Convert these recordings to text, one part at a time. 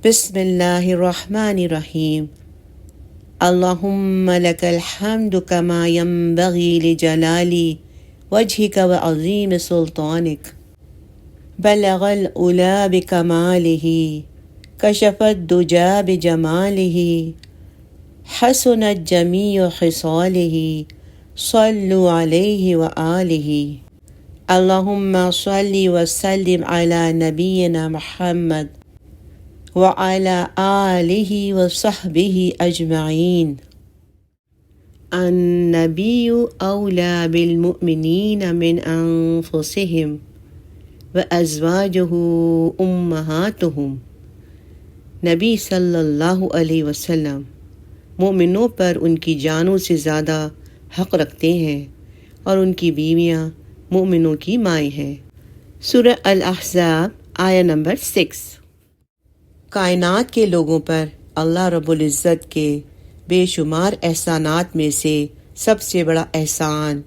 بسم اللہ الرحمن الرحیم اللہم لک الحمد کما ینبغی لجلالی وجہک وعظیم سلطانک بلغ العلا بکمالہ کشف الدجی بجمالہ حسنت جمیع خصالہ صلوا علیہ وآلہ اللہم صلی وسلم علی نبینا محمد وعلى آلہ وصحبہ اجمعین۔ النبی اولی بالمؤمنین من انفسہم وازواجہ امہاتہم۔ نبی صلی اللہ علیہ وسلم مومنوں پر ان کی جانوں سے زیادہ حق رکھتے ہیں اور ان کی بیویاں مومنوں کی مائیں ہیں۔ سورہ الاحزاب آیہ نمبر 6۔ کائنات کے لوگوں پر اللہ رب العزت کے بے شمار احسانات میں سے سب سے بڑا احسان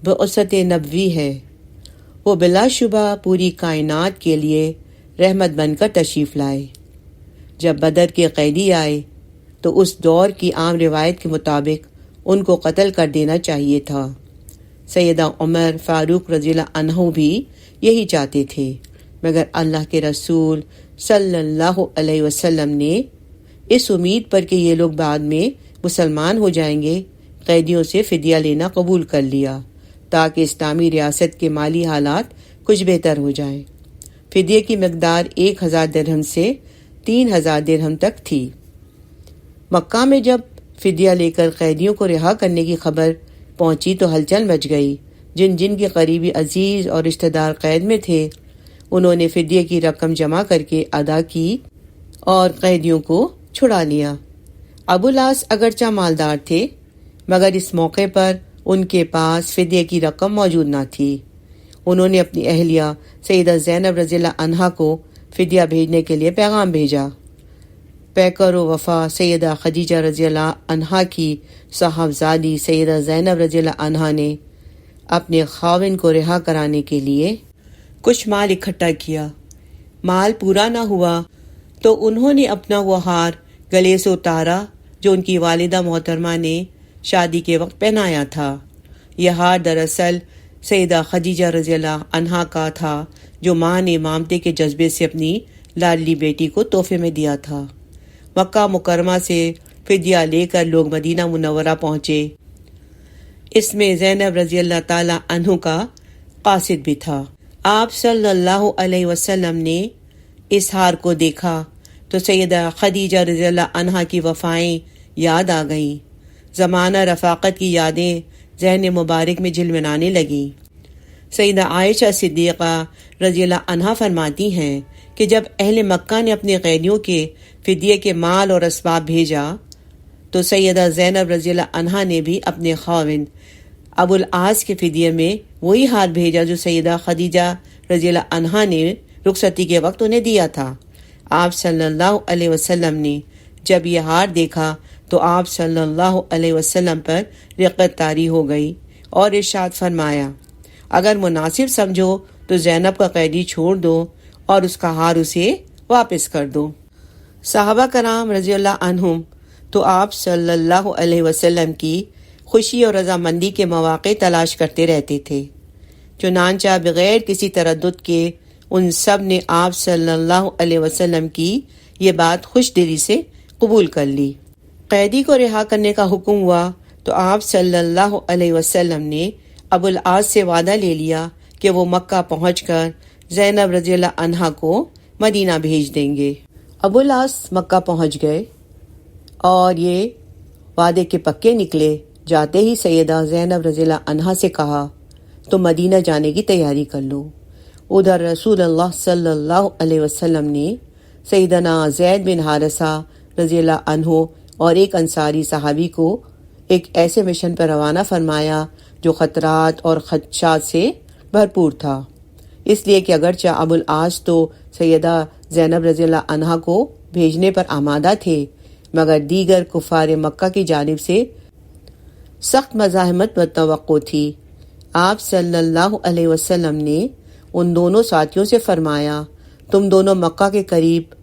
بعثت نبوی ہے۔ وہ بلا شبہ پوری کائنات کے لیے رحمت بن کر تشریف لائے۔ جب بدر کے قیدی آئے تو اس دور کی عام روایت کے مطابق ان کو قتل کر دینا چاہیے تھا۔ سیدہ عمر فاروق رضی اللہ عنہ بھی یہی چاہتے تھے، مگر اللہ کے رسول صلی اللہ علیہ وسلم نے اس امید پر کہ یہ لوگ بعد میں مسلمان ہو جائیں گے قیدیوں سے فدیہ لینا قبول کر لیا تاکہ اسلامی ریاست کے مالی حالات کچھ بہتر ہو جائیں۔ فدیے کی مقدار 1000 درہم سے 3000 درہم تک تھی۔ مکہ میں جب فدیہ لے کر قیدیوں کو رہا کرنے کی خبر پہنچی تو ہلچل مچ گئی۔ جن جن کے قریبی عزیز اور رشتہ دار قید میں تھے انہوں نے فدیے کی رقم جمع کر کے ادا کی اور قیدیوں کو چھڑا لیا۔ ابو العاص اگرچہ مالدار تھے مگر اس موقع پر ان کے پاس فدیے کی رقم موجود نہ تھی۔ انہوں نے اپنی اہلیہ سیدہ زینب رضی اللہ عنہا کو فدیہ بھیجنے کے لیے پیغام بھیجا۔ پیکر و وفا سیدہ خدیجہ رضی اللہ عنہا کی صاحبزادی سیدہ زینب رضی اللہ عنہا نے اپنے خاوند کو رہا کرانے کے لیے کچھ مال اکٹھا کیا۔ مال پورا نہ ہوا تو انہوں نے اپنا وہ ہار گلے سے اتارا جو ان کی والدہ محترمہ نے شادی کے وقت پہنایا تھا۔ یہ ہار دراصل سیدہ خدیجہ رضی اللہ عنہا کا تھا جو ماں نے امامتے کے جذبے سے اپنی لاڈلی بیٹی کو تحفے میں دیا تھا۔ مکہ مکرمہ سے فدیہ لے کر لوگ مدینہ منورہ پہنچے۔ اس میں زینب رضی اللہ تعالی عنہ کا قاصد بھی تھا۔ آپ صلی اللہ علیہ وسلم نے اس ہار کو دیکھا تو سیدہ خدیجہ رضی اللہ عنہا کی وفائیں یاد آ گئیں۔ زمانہ رفاقت کی یادیں ذہن مبارک میں جھلملانے لگیں۔ سیدہ عائشہ صدیقہ رضی اللہ عنہا فرماتی ہیں کہ جب اہل مکہ نے اپنے قیدیوں کے فدیے کے مال اور اسباب بھیجا تو سیدہ زینب رضی اللہ عنہا نے بھی اپنے خاوند ابو العاص کے فدیے میں وہی ہار بھیجا جو سیدہ خدیجہ رضی اللہ عنہا نے رخصتی کے وقت انہیں دیا تھا۔ آپ صلی اللہ علیہ وسلم نے جب یہ ہار دیکھا تو آپ صلی اللہ علیہ وسلم پر رقت طاری ہو گئی اور ارشاد فرمایا، اگر مناسب سمجھو تو زینب کا قیدی چھوڑ دو اور اس کا ہار اسے واپس کر دو۔ صحابہ کرام رضی اللہ عنہم تو آپ صلی اللہ علیہ وسلم کی خوشی اور رضامندی کے مواقع تلاش کرتے رہتے تھے، چنانچہ بغیر کسی تردد کے ان سب نے آپ صلی اللہ علیہ وسلم کی یہ بات خوش دلی سے قبول کر لی۔ قیدی کو رہا کرنے کا حکم ہوا تو آپ صلی اللہ علیہ وسلم نے ابو العاص سے وعدہ لے لیا کہ وہ مکہ پہنچ کر زینب رضی اللہ عنہا کو مدینہ بھیج دیں گے۔ ابو العاص مکہ پہنچ گئے اور یہ وعدے کے پکے نکلے۔ جاتے ہی سیدہ زینب رضی اللہ عنہا سے کہا تم مدینہ جانے کی تیاری کر لو۔ ادھر رسول اللہ صلی اللہ علیہ وسلم نے سیدنا زید بن حارثہ رضی اللہ عنہ اور ایک انصاری صحابی کو ایک ایسے مشن پر روانہ فرمایا جو خطرات اور خدشات سے بھرپور تھا، اس لیے کہ اگرچہ ابو العاص تو سیدہ زینب رضی اللہ عنہا کو بھیجنے پر آمادہ تھے مگر دیگر کفار مکہ کی جانب سے سخت مزاحمت متوقع تھی۔ آپ صلی اللہ علیہ وسلم نے ان دونوں ساتھیوں سے فرمایا تم دونوں مکہ کے قریب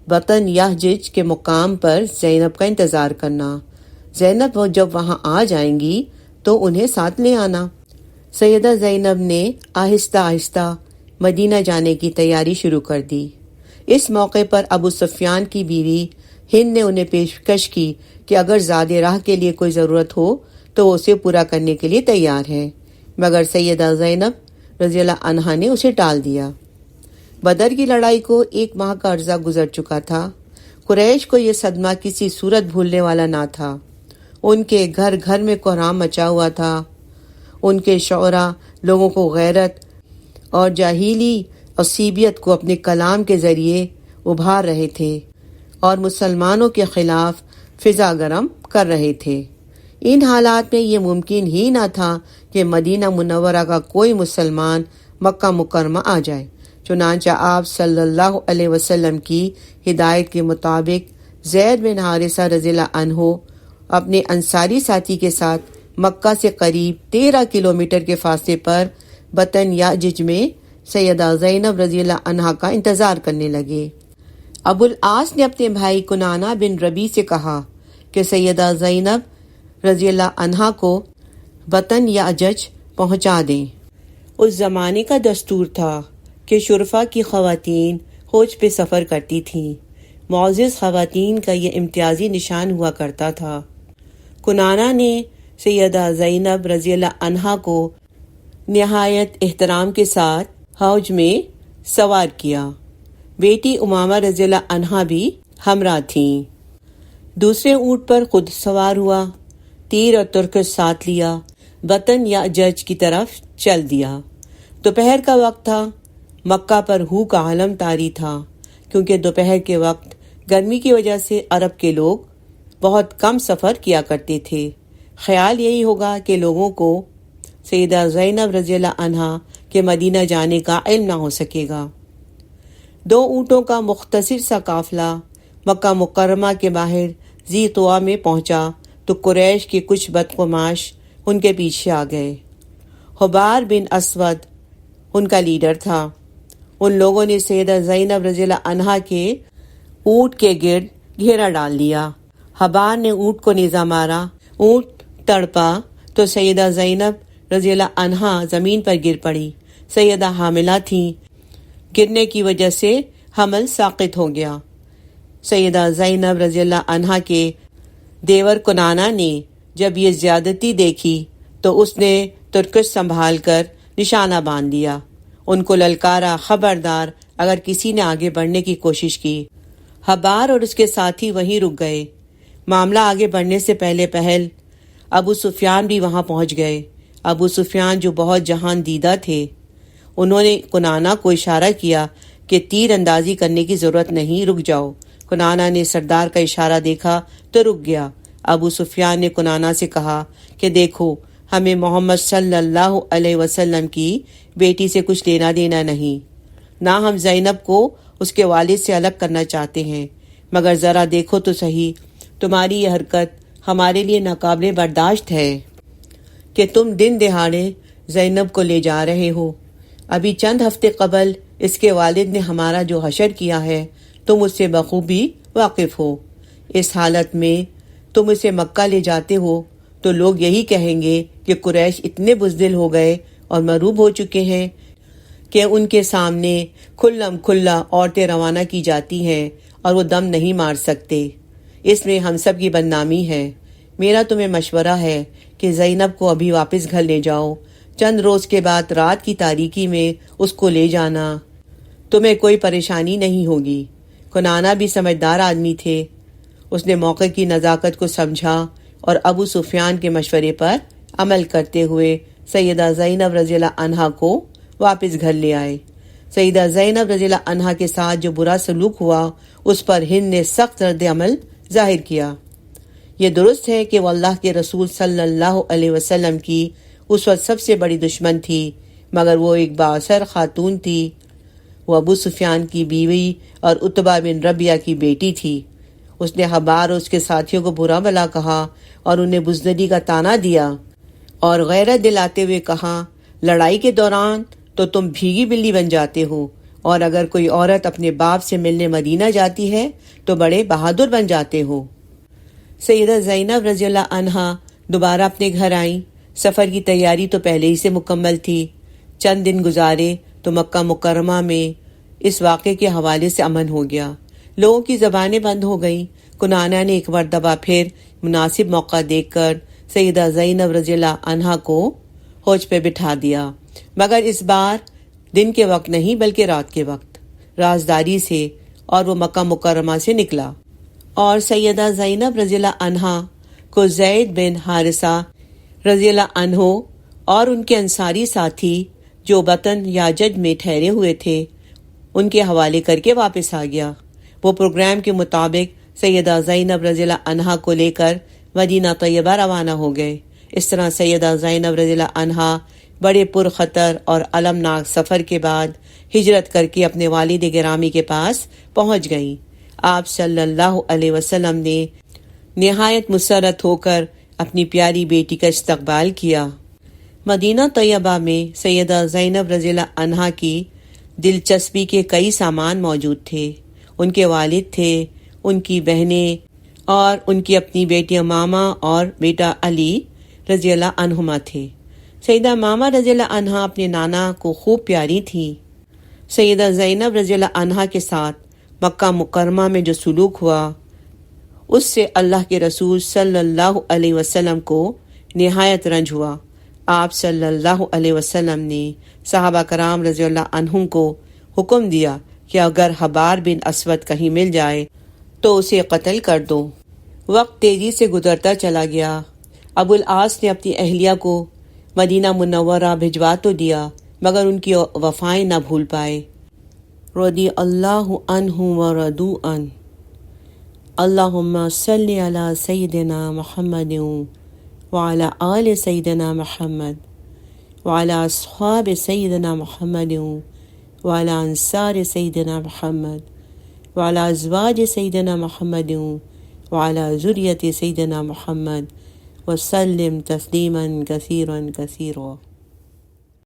بطن یحجج کے مقام پر زینب کا انتظار کرنا۔ زینب جب وہاں آ جائیں گی تو انہیں ساتھ لے آنا۔ سیدہ زینب نے آہستہ آہستہ مدینہ جانے کی تیاری شروع کر دی۔ اس موقع پر ابو سفیان کی بیوی ہند نے انہیں پیشکش کی کہ اگر زیادہ راہ کے لیے کوئی ضرورت ہو تو وہ اسے پورا کرنے کے لیے تیار ہے، مگر سیدہ زینب رضی اللہ عنہا نے اسے ٹال دیا۔ بدر کی لڑائی کو 1 ماہ کا عرصہ گزر چکا تھا۔ قریش کو یہ صدمہ کسی صورت بھولنے والا نہ تھا۔ ان کے گھر گھر میں کوہرام مچا ہوا تھا۔ ان کے شعراء لوگوں کو غیرت اور جاہلی عصبیت کو اپنے کلام کے ذریعے ابھار رہے تھے اور مسلمانوں کے خلاف فضا گرم کر رہے تھے۔ ان حالات میں یہ ممکن ہی نہ تھا کہ مدینہ منورہ کا کوئی مسلمان مکہ مکرمہ آ جائے۔ چنانچہ آپ صلی اللہ علیہ وسلم کی ہدایت کے مطابق زید بن حارثہ رضی اللہ عنہ اپنے انصاری ساتھی کے ساتھ مکہ سے قریب 13 کلومیٹر کے فاصلے پر بطن یعجج میں سیدہ زینب رضی اللہ عنہا کا انتظار کرنے لگے۔ ابو العاص نے اپنے بھائی کنانہ بن ربیع سے کہا کہ سیدہ زینب رضی اللہ عنہا کو بطن یعجج پہنچا دیں۔ اس زمانے کا دستور تھا کہ شرفا کی خواتین حوض پہ سفر کرتی تھیں۔ معزز خواتین کا یہ امتیازی نشان ہوا کرتا تھا۔ کنانہ نے سیدہ زینب رضی اللہ عنہا کو نہایت احترام کے ساتھ حوض میں سوار کیا۔ بیٹی امامہ رضی اللہ عنہا بھی ہمراہ تھیں۔ دوسرے اونٹ پر خود سوار ہوا، تیر اور ترکش ساتھ لیا، بطن یعجج کی طرف چل دیا۔ دوپہر کا وقت تھا۔ مکہ پر ہو کا عالم طاری تھا، کیونکہ دوپہر کے وقت گرمی کی وجہ سے عرب کے لوگ بہت کم سفر کیا کرتے تھے۔ خیال یہی ہوگا کہ لوگوں کو سیدہ زینب رضی اللہ عنہا کے مدینہ جانے کا علم نہ ہو سکے گا۔ 2 اونٹوں کا مختصر سا قافلہ مکہ مکرمہ کے باہر ذی طویٰ میں پہنچا تو قریش کے کچھ بدقماش ان کے پیچھے آ گئے۔ حبار بن اسود ان کا لیڈر تھا۔ ان لوگوں نے سیدہ زینب رضی اللہ عنہا کے اونٹ کے گرد گھیرا ڈال دیا۔ حبار نے اونٹ کو نیزہ مارا، اونٹ تڑپا تو سیدہ زینب رضی اللہ عنہا زمین پر گر پڑی۔ سیدہ حاملہ تھیں، گرنے کی وجہ سے حمل ساقط ہو گیا۔ سیدہ زینب رضی اللہ عنہا کے دیور کنانہ نے جب یہ زیادتی دیکھی تو اس نے ترکش سنبھال کر نشانہ باندھ دیا۔ ان کو للکارا، خبردار اگر کسی نے آگے بڑھنے کی کوشش کی۔ حبار اور اس کے ساتھی وہیں رک گئے۔ معاملہ آگے بڑھنے سے پہل ابو سفیان بھی وہاں پہنچ گئے۔ ابو سفیان جو بہت جہان دیدہ تھے، انہوں نے کنانہ کو اشارہ کیا کہ تیر اندازی کرنے کی ضرورت نہیں، رک جاؤ۔ کنانہ نے سردار کا اشارہ دیکھا تو رک گیا۔ ابو سفیان نے کنانہ سے کہا کہ دیکھو، ہمیں محمد صلی اللہ علیہ وسلم کی بیٹی سے کچھ لینا دینا نہیں، نہ ہم زینب کو اس کے والد سے الگ کرنا چاہتے ہیں، مگر ذرا دیکھو تو صحیح، تمہاری یہ حرکت ہمارے لیے ناقابل برداشت ہے کہ تم دن دہاڑے زینب کو لے جا رہے ہو۔ ابھی چند ہفتے قبل اس کے والد نے ہمارا جو حشر کیا ہے تم اس سے بخوبی واقف ہو۔ اس حالت میں تم اسے مکہ لے جاتے ہو تو لوگ یہی کہیں گے کہ قریش اتنے بزدل ہو گئے اور مغلوب ہو چکے ہیں کہ ان کے سامنے کھلم کھلا عورتیں روانہ کی جاتی ہیں اور وہ دم نہیں مار سکتے۔ اس میں ہم سب کی بدنامی ہے۔ میرا تمہیں مشورہ ہے کہ زینب کو ابھی واپس گھر لے جاؤ، چند روز کے بعد رات کی تاریکی میں اس کو لے جانا، تمہیں کوئی پریشانی نہیں ہوگی۔ کنانہ بھی سمجھدار آدمی تھے، اس نے موقع کی نزاکت کو سمجھا اور ابو سفیان کے مشورے پر عمل کرتے ہوئے سیدہ زینب رضی اللہ عنہا کو واپس گھر لے آئے۔ سیدہ زینب رضی اللہ عنہا کے ساتھ جو برا سلوک ہوا اس پر ہند نے سخت رد عمل ظاہر کیا۔ یہ درست ہے کہ وہ اللہ کے رسول صلی اللہ علیہ وسلم کی اس وقت سب سے بڑی دشمن تھی، مگر وہ ایک بااثر خاتون تھی۔ وہ ابو سفیان کی بیوی اور عتبہ بن ربیہ کی بیٹی تھی۔ اس نے حبار اور اس کے ساتھیوں کو برا بھلا کہا اور انہیں بزدلی کا طعنہ دیا اور غیرت دلاتے ہوئے کہا، لڑائی کے دوران تو تم بھیگی بلی بن جاتے ہو اور اگر کوئی عورت اپنے باپ سے ملنے مدینہ جاتی ہے تو بڑے بہادر بن جاتے ہو۔ سیدہ زینب رضی اللہ عنہا دوبارہ اپنے گھر آئیں۔ سفر کی تیاری تو پہلے ہی سے مکمل تھی۔ چند دن گزارے تو مکہ مکرمہ میں اس واقعے کے حوالے سے امن ہو گیا۔ لوگوں کی زبانیں بند ہو گئیں۔ کنانہ نے ایک مرتبہ پھر مناسب موقع دیکھ کر سیدہ زینب رضی اللہ عنہا کو حوض پہ بٹھا دیا، مگر اس بار دن کے وقت نہیں بلکہ رات کے وقت، رازداری سے، اور وہ مکہ مکرمہ سے نکلا اور سیدہ زینب رضی اللہ عنہا کو زید بن حارثہ رضی اللہ عنہ اور ان کے انصاری ساتھی جو بطن یاجج میں ٹھہرے ہوئے تھے ان کے حوالے کر کے واپس آ گیا۔ وہ پروگرام کے مطابق سیدہ زینب رضی اللہ عنہا کو لے کر مدینہ طیبہ روانہ ہو گئے۔ اس طرح سیدہ زینب رضی اللہ عنہا بڑے پرخطر اور المناک سفر کے بعد ہجرت کر کے اپنے والد گرامی کے پاس پہنچ گئیں۔ آپ صلی اللہ علیہ وسلم نے نہایت مسرت ہو کر اپنی پیاری بیٹی کا استقبال کیا۔ مدینہ طیبہ میں سیدہ زینب رضی اللہ عنہا کی دلچسپی کے کئی سامان موجود تھے۔ ان کے والد تھے، ان کی بہنیں اور ان کی اپنی بیٹی ماما اور بیٹا علی رضی اللہ عنہما تھے۔ سیدہ ماما رضی اللہ عنہا اپنے نانا کو خوب پیاری تھی۔ سیدہ زینب رضی اللہ عنہا کے ساتھ مکہ مکرمہ میں جو سلوک ہوا اس سے اللہ کے رسول صلی اللہ علیہ وسلم کو نہایت رنج ہوا۔ آپ صلی اللہ علیہ وسلم نے صحابہ کرام رضی اللہ عنہم کو حکم دیا کہ اگر حبار بن اسود کہیں مل جائے تو اسے قتل کر دو۔ وقت تیزی سے گزرتا چلا گیا۔ ابو العاص نے اپنی اہلیہ کو مدینہ منورہ بھجوا تو دیا مگر ان کی وفائیں نہ بھول پائے۔ رضی اللہ عنہ ورضوا عنہ۔ اللہم صلی علی سیدنا محمد وعلی آل سیدنا محمد وعلی اصحاب سیدنا محمد وعلی انصار سیدنا محمد وعلی ازواج سیدنا محمد وعلی ذریت سیدنا محمد وسلم تسلیما کثیرا کثیرا۔